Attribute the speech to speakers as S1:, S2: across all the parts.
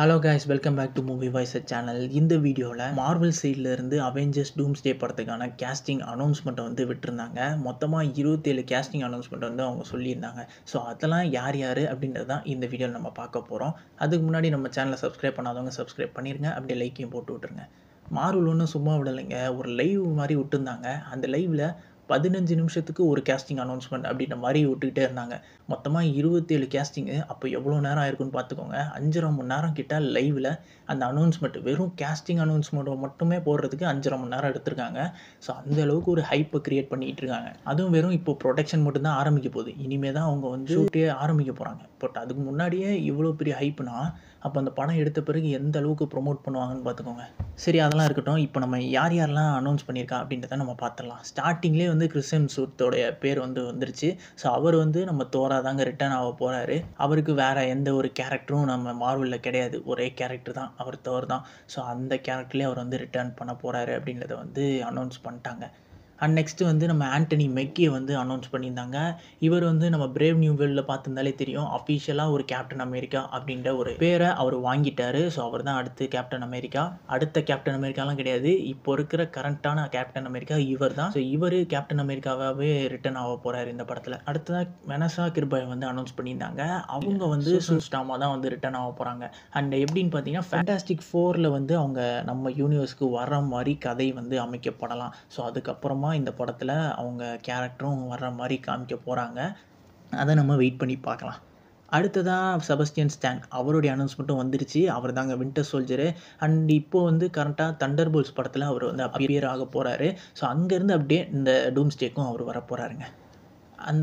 S1: Hello guys, welcome back to movie voicer channel. இந்த வீடியோவில் Marvel சைடில் இருந்து அவெஞ்சர்ஸ் டூம்ஸ்டே படத்துக்கான கேஸ்டிங் அனௌன்ஸ்மெண்ட்டை வந்து விட்டுருந்தாங்க. மொத்தமாக 27 கேஸ்டிங் அனௌன்ஸ்மெண்ட் வந்து அவங்க சொல்லியிருந்தாங்க. ஸோ அதெல்லாம் யார் யார் அப்படின்றது தான் இந்த வீடியோவில் நம்ம பார்க்க போகிறோம். அதுக்கு முன்னாடி நம்ம சேனலை சப்ஸ்கிரைப் பண்ணாதவங்க சப்ஸ்கிரைப் பண்ணிடுங்க, அப்படியே லைக்கையும் போட்டு விட்டுருங்க. மார்வல் ஒன்றும் சும்மா விடலைங்க, ஒரு லைவ் மாதிரி விட்டுருந்தாங்க. அந்த லைவில் 15 நிமிஷத்துக்கு ஒரு கேஸ்டிங் அனௌன்ஸ்மெண்ட் அப்படின்ற மாதிரி விட்டுக்கிட்டே இருந்தாங்க. மொத்தமாக 27 கேஸ்டிங்கு. அப்போ எவ்வளோ நேரம் ஆயிருக்குன்னு பார்த்துக்கோங்க. 5.5 மணி நேரம் கிட்ட லைவில் அந்த அனௌன்ஸ்மெண்ட், வெறும் கேஸ்டிங் அனௌன்ஸ்மெண்ட்டை மட்டுமே போடுறதுக்கு 5.5 மணி நேரம் எடுத்திருக்காங்க. ஸோ அந்த அளவுக்கு ஒரு ஹைப்பை கிரியேட் பண்ணிகிட்டு இருக்காங்க. அதுவும் வெறும் இப்போ ப்ரொடக்ஷன் மட்டும்தான் ஆரம்பிக்க போகுது. இனிமேல் தான் அவங்க வந்து ஷூட்டே ஆரம்பிக்க போகிறாங்க. பட் அதுக்கு முன்னாடியே இவ்வளோ பெரிய ஹைப்புனா அப்போ அந்த படம் எடுத்த பிறகு எந்த அளவுக்கு ப்ரொமோட் பண்ணுவாங்கன்னு பார்த்துக்கோங்க. சரி, அதெல்லாம் இருக்கட்டும். இப்போ நம்ம யாரெல்லாம் அனௌன்ஸ் பண்ணியிருக்கா அப்படின்றத நம்ம பார்த்துடலாம். ஸ்டார்டிங்லேயே வந்து கிறிஸ் ஹெம்ஸ்வொர்த்தோடைய பேர் வந்து வந்துருச்சு. ஸோ அவர் வந்து நம்ம தோரா தாங்க ரிட்டர்ன் ஆக போகிறாரு. அவருக்கு வேறு எந்த ஒரு கேரக்டரும் நம்ம மார்வலில் கிடையாது. ஒரே கேரக்டர் தான், அவர் தோர் தான். ஸோ அந்த கேரக்டர்லேயே அவர் வந்து ரிட்டர்ன் பண்ண போகிறாரு அப்படின்றத வந்து அனௌன்ஸ் பண்ணிட்டாங்க. அண்ட் நெக்ஸ்ட்டு வந்து நம்ம ஆண்டனி மெக்கியை வந்து அனௌன்ஸ் பண்ணியிருந்தாங்க. இவர் வந்து நம்ம பிரேவ் நியூ வேர்ல்டில் பார்த்துருந்தாலே தெரியும், அஃபிஷியலாக ஒரு கேப்டன் அமெரிக்கா அப்படின்ற ஒரு பேரை அவர் வாங்கிட்டார். ஸோ அவர் தான் அடுத்து கேப்டன் அமெரிக்கா. அடுத்த கேப்டன் அமெரிக்காலாம் கிடையாது, இப்போ இருக்கிற கரண்ட்டான கேப்டன் அமெரிக்கா இவர் தான். ஸோ இவர் கேப்டன் அமெரிக்காவே ரிட்டர்ன் ஆக போகிறார் இந்த படத்தில். அடுத்ததாக வெனசா கிர்பாய் வந்து அனௌன்ஸ் பண்ணியிருந்தாங்க. அவங்க வந்து ஸ்டாமா தான் வந்து ரிட்டர்ன் ஆக போகிறாங்க. அண்ட் எப்படின்னு பார்த்தீங்கன்னா, ஃபேண்டாஸ்டிக் 4ல் வந்து அவங்க நம்ம யூனிவர்ஸ்க்கு வர மாதிரி கதை வந்து அமைக்கப்படலாம். ஸோ அதுக்கப்புறமா இந்த படத்தில் அவங்க கேரக்டரும் வர்ற மாதிரி காமிக்க போகிறாங்க. அதை நம்ம வெயிட் பண்ணி பார்க்கலாம். அடுத்ததாக செபஸ்டியன் ஸ்டான், அவருடைய அனௌன்ஸ்மெண்ட்டும் வந்துருச்சு. அவர் தாங்க வின்டர் சோல்ஜரு. அண்ட் இப்போ வந்து கரண்ட்டாக தண்டர் போல்ஸ் படத்தில் அவர் வந்து அப்பியர் ஆக போகிறாரு. ஸோ அங்கேருந்து அப்படியே இந்த டூம்ஸ்டேக்கும் அவர் வர போகிறாருங்க.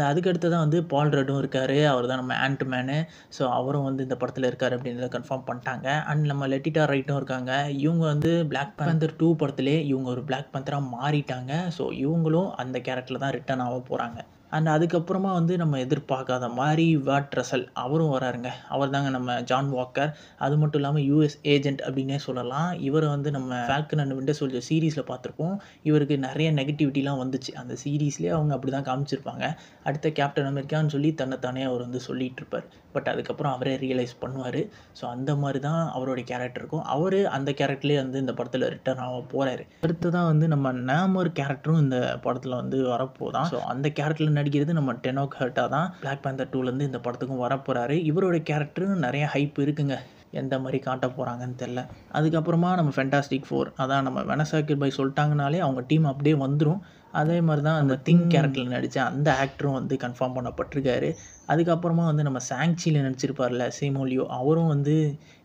S1: அதுக்கடுத்து தான் வந்து பால் ரட்டும் இருக்கார். அவர் தான் நம்ம ஆண்ட்மேனு. ஸோ அவரும் வந்து இந்த படத்தில் இருக்கார் அப்படின்றத கன்ஃபார்ம் பண்ணிட்டாங்க. அண்ட் நம்ம லெட்டிட்டா ரைட்டும் இருக்காங்க. இவங்க வந்து பிளாக் பேந்தர் 2 படத்துலேயே இவங்க ஒரு பிளாக் பேந்தராக மாறிட்டாங்க. ஸோ இவங்களும் அந்த கேரக்டரில் தான் ரிட்டர்ன் ஆக போகிறாங்க. அண்ட் அதுக்கப்புறமா வந்து நம்ம எதிர்பார்க்காத மாதிரி வேர்ட் ரசல் அவரும் வராருங்க. அவர் தாங்க நம்ம ஜான் வாக்கர். அது மட்டும் இல்லாமல் யூஎஸ் ஏஜென்ட் அப்படின்னே சொல்லலாம். இவரை வந்து நம்ம ஃபால்கன் அண்ட் விண்டர் சோல்ஜர் சீரீஸில் பார்த்துருப்போம். இவருக்கு நிறைய நெகட்டிவிட்டிலாம் வந்துச்சு. அந்த சீரீஸ்லேயே அவங்க அப்படி தான் காமிச்சிருப்பாங்க. அடுத்த கேப்டன் அமெரிக்கான்னு சொல்லி தன்னைத்தானே அவர் வந்து சொல்லிகிட்டு இருப்பார். பட் அதுக்கப்புறம் அவரே ரியலைஸ் பண்ணுவார். ஸோ அந்த மாதிரி தான் அவருடைய கேரக்டர் இருக்கும். அவர் அந்த கேரக்டர்லேயே வந்து இந்த படத்தில் ரிட்டர்ன் ஆக போகிறாரு. அடுத்ததான் வந்து நம்ம நேமர் கேரக்டரும் இந்த படத்தில் வந்து வரப்போதான். ஸோ அந்த கேரக்டரில் நடிக்கிறது நம்ம டெனோக் ஹர்ட்டா தான். பிளாக் பேந்தர் 2லேருந்து இந்த படத்துக்கும் வரப்போகிறாரு. இவருடைய கேரக்டரும் நிறைய ஹைப் இருக்குங்க. எந்த மாதிரி காட்ட போகிறாங்கன்னு தெரில. அதுக்கப்புறமா நம்ம ஃபேண்டாஸ்டிக் 4, அதான் நம்ம வெனசா கிர்பாய் சொல்லிட்டாங்கனாலே அவங்க டீம் அப்படியே வந்துடும். அதே மாதிரி தான் அந்த திங் கேரக்டரில் நடித்த அந்த ஆக்டரும் வந்து கன்ஃபார்ம் பண்ணப்பட்டிருக்காரு. அதுக்கப்புறமா வந்து நம்ம சாங்சியில் நடிச்சிருப்பார்ல சீமோலியோ, அவரும் வந்து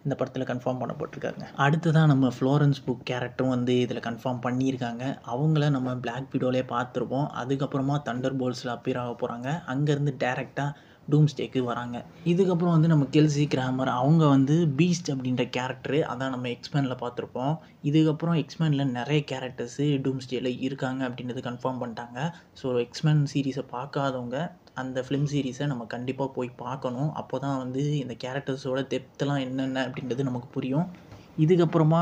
S1: இந்த படத்தில் கன்ஃபார்ம் பண்ணப்பட்டிருக்காருங்க. அடுத்ததான் நம்ம ஃப்ளோரன்ஸ் புக் கேரக்டரும் வந்து இதில் கன்ஃபார்ம் பண்ணியிருக்காங்க. அவங்கள நம்ம பிளாக் விடோலே பார்த்துருப்போம். அதுக்கப்புறமா தண்டர் போல்ஸில் அப்பியர் ஆக போகிறாங்க. அங்கேருந்து டேரெக்டாக டூம்ஸ்டேக்கு வராங்க. இதுக்கப்புறம் வந்து நம்ம கெல்சி கிராமர், அவங்க வந்து பீஸ்ட் அப்படின்ற கேரக்டரு, அதான் நம்ம எக்ஸ்மேனில் பார்த்துருப்போம். இதுக்கப்புறம் எக்ஸ்மேனில் நிறைய கேரக்டர்ஸு டூம்ஸ்டேயில் இருக்காங்க அப்படின்றது கன்ஃபார்ம் பண்ணிட்டாங்க. ஸோ எக்ஸ்மேன் சீரீஸை பார்க்காதவங்க அந்த ஃபிலிம் சீரீஸை நம்ம கண்டிப்பாக போய் பார்க்கணும். அப்போ தான் வந்து இந்த கேரக்டர்ஸோட டெப்த்லாம் என்னென்ன அப்படின்றது நமக்கு புரியும். இதுக்கப்புறமா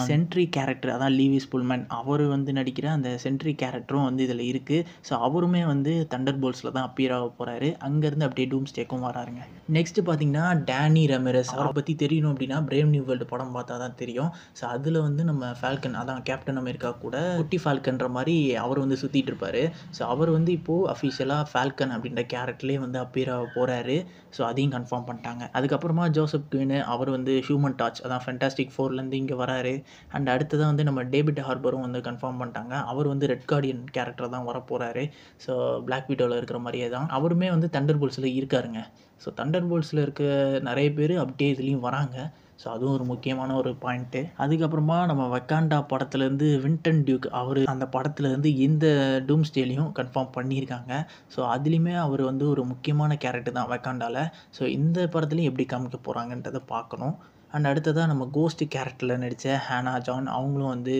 S1: சென்ட்ரி கேரக்டர், அதான் லீவிஸ் புல்மேன், அவர் வந்து நடிக்கிற அந்த சென்ட்ரி கேரக்டரும் வந்து இதில் இருக்குது. ஸோ அவருமே வந்து தண்டர் போல்ஸில் தான் அப்பியர் ஆக போகிறாரு. அங்கேருந்து அப்படியே டூம்ஸ்டேக்கும் வராருங்க. நெக்ஸ்ட்டு பார்த்தீங்கன்னா டேனி ரமிரஸ், அவரை பற்றி தெரியணும் அப்படின்னா பிரேவ் நியூ வேர்ல்டு படம் பார்த்தா தான் தெரியும். ஸோ அதில் வந்து நம்ம ஃபால்கன், அதான் கேப்டன் அமெரிக்கா கூட குட்டி ஃபால்கன்ற மாதிரி அவர் வந்து சுற்றிட்டு இருப்பார். ஸோ அவர் வந்து இப்போது அஃபிஷியலாக ஃபால்கன் அப்படின்ற கேரக்டர்லேயே வந்து அப்பியர் ஆக போகிறாரு. ஸோ அதையும் கன்ஃபார்ம் பண்ணிட்டாங்க. அதுக்கப்புறமா ஜோசப் குவின், அவர் வந்து ஹியூமன் டார்ச், அதான் ஃபேண்டாஸ்டிக் 4லேருந்து இங்கே வராரு. அண்ட் அடுத்ததான் வந்து நம்ம டேவிட் ஹார்பரும் வந்து கன்ஃபார்ம் பண்ணிட்டாங்க. அவர் வந்து ரெட் கார்டியன் கேரக்டர் தான் வரப்போகிறாரு. ஸோ பிளாக் விடோவில் இருக்கிற மாதிரியே தான் அவருமே வந்து தண்டர் போல்ஸில் இருக்காருங்க. ஸோ தண்டர் போல்ஸில் இருக்க நிறைய பேர் அப்படியே இதுலேயும் வராங்க. ஸோ அதுவும் ஒரு முக்கியமான ஒரு பாயிண்ட்டு. அதுக்கப்புறமா நம்ம வக்காண்டா படத்துலேருந்து வின்டன் டியூக், அவர் அந்த படத்துலேருந்து இந்த டூம்ஸ்டேலையும் கன்ஃபார்ம் பண்ணியிருக்காங்க. ஸோ அதுலேயுமே அவர் வந்து ஒரு முக்கியமான கேரக்டர் தான் வக்காண்டாவில். ஸோ இந்த படத்துலையும் எப்படி காமிக்க போகிறாங்கன்றதை பார்க்கணும். அண்ட் அடுத்ததாக நம்ம கோஸ்ட் கேரக்டரில் நடித்த ஹேனா ஜான், அவங்களும் வந்து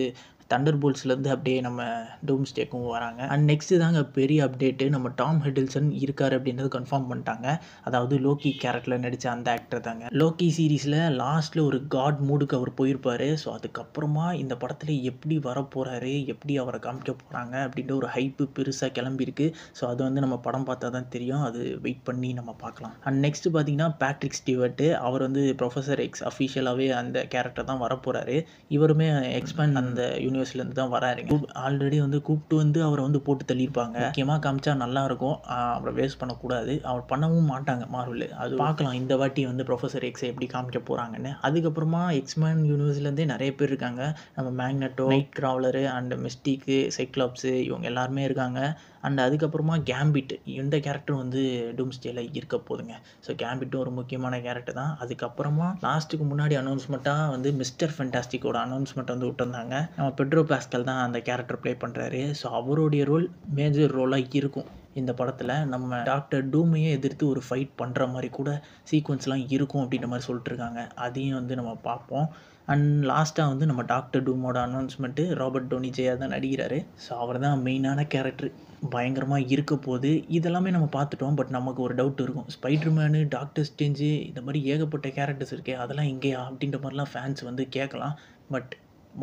S1: தண்டர் போல்ட்ஸ்லேருந்து அப்படியே நம்ம டூம்ஸ்டேக்கும் வராங்க. அண்ட் நெக்ஸ்ட்டு தாங்க பெரிய அப்டேட்டு, நம்ம டாம் ஹிடில்சன் இருக்கார் அப்படின்றது கன்ஃபார்ம் பண்ணிட்டாங்க. அதாவது லோக்கி கேரக்டரில் நடித்த அந்த ஆக்டர் தாங்க. லோக்கி சீரீஸில் லாஸ்ட்டில் ஒரு காட் மூடுக்கு அவர் போயிருப்பார். ஸோ அதுக்கப்புறமா இந்த படத்தில் எப்படி வரப்போகிறாரு, எப்படி அவரை காமிக்க போகிறாங்க அப்படின்ற ஒரு ஹைப்பு பெருசாக கிளம்பியிருக்கு. ஸோ அது வந்து நம்ம படம் பார்த்தா தான் தெரியும். அது வெயிட் பண்ணி நம்ம பார்க்கலாம். அண்ட் நெக்ஸ்ட்டு பார்த்தீங்கன்னா பேட்ரிக் ஸ்டீவர்ட்டு, அவர் வந்து ப்ரொஃபஸர் எக்ஸ் அஃபிஷியலாகவே அந்த கேரக்டர் தான் வரப்போகிறாரு. இவருமே எக்ஸ்பேண்ட் அந்த யூனிவர்ஸ்லேருந்து தான் வராருங்க. ஆல்ரெடி வந்து கூப்பிட்டு வந்து அவரை வந்து போட்டு தள்ளியிருப்பாங்க. முக்கியமாக காமிச்சா நல்லாயிருக்கும், அவரை வேஸ்ட் பண்ணக்கூடாது. அவர் பண்ணவும் மாட்டாங்க மார்வல். அது பார்க்கலாம் இந்த வாட்டி வந்து ப்ரொஃபஸர் எக்ஸை எப்படி காமிக்க போகிறாங்கன்னு. அதுக்கப்புறமா எக்ஸ்மேன் யூனிவர்ஸ்லேருந்தே நிறைய பேர் இருக்காங்க. நம்ம மேக்னெட்டோ, நைட் கிராவலரு அண்ட் மிஸ்டிக்கு, சைக்ளாப்ஸு இவங்க எல்லாருமே இருக்காங்க. அண்ட் அதுக்கப்புறமா கேம்பிட், இந்த கேரக்டர் வந்து டூம்ஸ்டேல இருக்க போதுங்க. ஸோ கேம்பிட்டும் ஒரு முக்கியமான கேரக்டர் தான். அதுக்கப்புறமா லாஸ்ட்டுக்கு முன்னாடி அனௌன்ஸ்மெண்ட்டாக வந்து மிஸ்டர் ஃபென்டாஸ்டிக்கோட அனௌன்ஸ்மெண்ட் வந்து விட்டுருந்தாங்க. நம்ம பெட்ரோ பாஸ்கல் தான் அந்த கேரக்டர் ப்ளே பண்ணுறாரு. ஸோ அவருடைய ரோல் மேஜர் ரோலாக இருக்கும் இந்த படத்தில். நம்ம டாக்டர் டூமையே எதிர்த்து ஒரு ஃபைட் பண்ணுற மாதிரி கூட சீக்வன்ஸ்லாம் இருக்கும் அப்படின்ற மாதிரி சொல்லிட்டுருக்காங்க. அதையும் வந்து நம்ம பார்ப்போம். அண்ட் லாஸ்ட்டாக வந்து நம்ம டாக்டர் டூமோட அனௌன்ஸ்மெண்ட்டு ராபர்ட் டோனி ஜேஆர் தான் நடிக்கிறாரு. ஸோ அவர் தான் மெயினான கேரக்டர், பயங்கரமாக இருக்க போது. இதெல்லாமே நம்ம பார்த்துட்டோம். பட் நமக்கு ஒரு டவுட் இருக்கும், ஸ்பைடர்மேனு, டாக்டர் ஸ்ட்ரேஞ்சு, இந்த மாதிரி ஏகப்பட்ட கேரக்டர்ஸ் இருக்கே, அதெல்லாம் எங்கேயா அப்படின்ற மாதிரிலாம் ஃபேன்ஸ் வந்து கேட்கலாம். பட்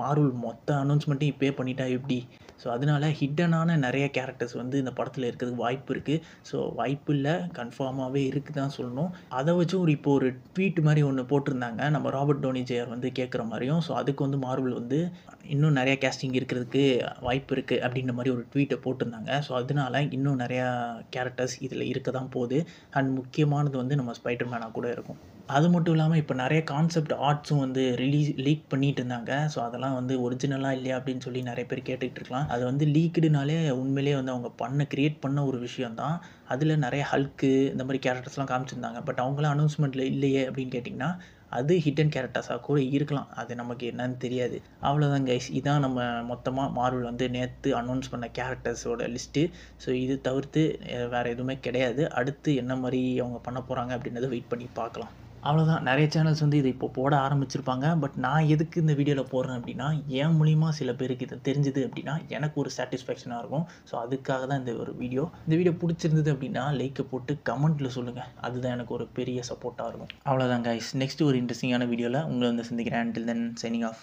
S1: மார்வல் மொத்த அனௌன்ஸ்மெண்ட்டையும் இப்போயே பண்ணிட்டா எப்படி? ஸோ அதனால ஹிட்டனான நிறைய கேரக்டர்ஸ் வந்து இந்த படத்தில் இருக்கிறதுக்கு வாய்ப்பு இருக்குது. ஸோ வாய்ப்பு இல்லை, கன்ஃபார்மாகவே இருக்குது தான் சொல்லணும். அதை வச்சு இப்போ ஒரு ட்வீட் மாதிரி ஒன்று போட்டிருந்தாங்க, நம்ம ராபர்ட் டோனி ஜேஆர் வந்து கேட்குற மாதிரியும். ஸோ அதுக்கு வந்து மார்வல் வந்து இன்னும் நிறையா கேஸ்டிங் இருக்கிறதுக்கு வாய்ப்பு இருக்குது அப்படின்ற மாதிரி ஒரு ட்வீட்டை போட்டிருந்தாங்க. ஸோ அதனால இன்னும் நிறையா கேரக்டர்ஸ் இதில் இருக்க தான் போகுது. அண்ட் முக்கியமானது வந்து நம்ம ஸ்பைடர்மேனாக கூட இருக்கும். அது மட்டும் இல்லாமல் இப்போ நிறைய கான்செப்ட் ஆர்ட்ஸும் வந்து லீக் பண்ணிட்டு இருந்தாங்க. ஸோ அதெல்லாம் வந்து ஒரிஜினலாக இல்லையா அப்படின்னு சொல்லி நிறைய பேர் கேட்டுக்கிட்டு இருக்கலாம். அது வந்து லீக்குடுனாலே உண்மையிலே வந்து அவங்க கிரியேட் பண்ண ஒரு விஷயம் தான். அதில் நிறைய ஹல்க்கு இந்த மாதிரி கேரக்டர்ஸ்லாம் காமிச்சிருந்தாங்க. பட் அவங்களாம் அனௌன்ஸ்மெண்ட்டில் இல்லையே அப்படின்னு கேட்டிங்கன்னா, அது ஹிடன் கேரக்டர்ஸாக கூட இருக்கலாம். அது நமக்கு என்னன்னு தெரியாது. அவ்வளோதான் கைஸ், இதான் நம்ம மொத்தமாக மார்வல் வந்து நேற்று அனௌன்ஸ் பண்ண கேரக்டர்ஸோட லிஸ்ட்டு. ஸோ இது தவிர்த்து வேறு எதுவுமே கிடையாது. அடுத்து என்ன மாதிரி அவங்க பண்ண போகிறாங்க அப்படின்றத வெயிட் பண்ணி பார்க்கலாம். அவ்வளோதான். நிறைய சேனல்ஸ் வந்து இதை இப்போ போட ஆரம்பிச்சிருப்பாங்க. பட் நான் எதுக்கு இந்த வீடியோவில் போடுறேன் அப்படின்னா, என் மூலிமா சில பேருக்கு இது தெரிஞ்சுது அப்படின்னா எனக்கு ஒரு சாட்டிஸ்ஃபேக்ஷனாக இருக்கும். ஸோ அதுக்காக தான் இந்த ஒரு வீடியோ. இந்த வீடியோ பிடிச்சிருந்தது அப்படின்னா லைக்கை போட்டு கமெண்ட்டில் சொல்லுங்கள். அதுதான் எனக்கு ஒரு பெரிய சப்போர்ட்டாக இருக்கும். அவ்வளோதான் கைஸ், நெக்ஸ்ட் ஒரு இன்ட்ரெஸ்டிங்கான வீடியோவில் உங்களை வந்து சந்திக்கிறேன். until then signing off.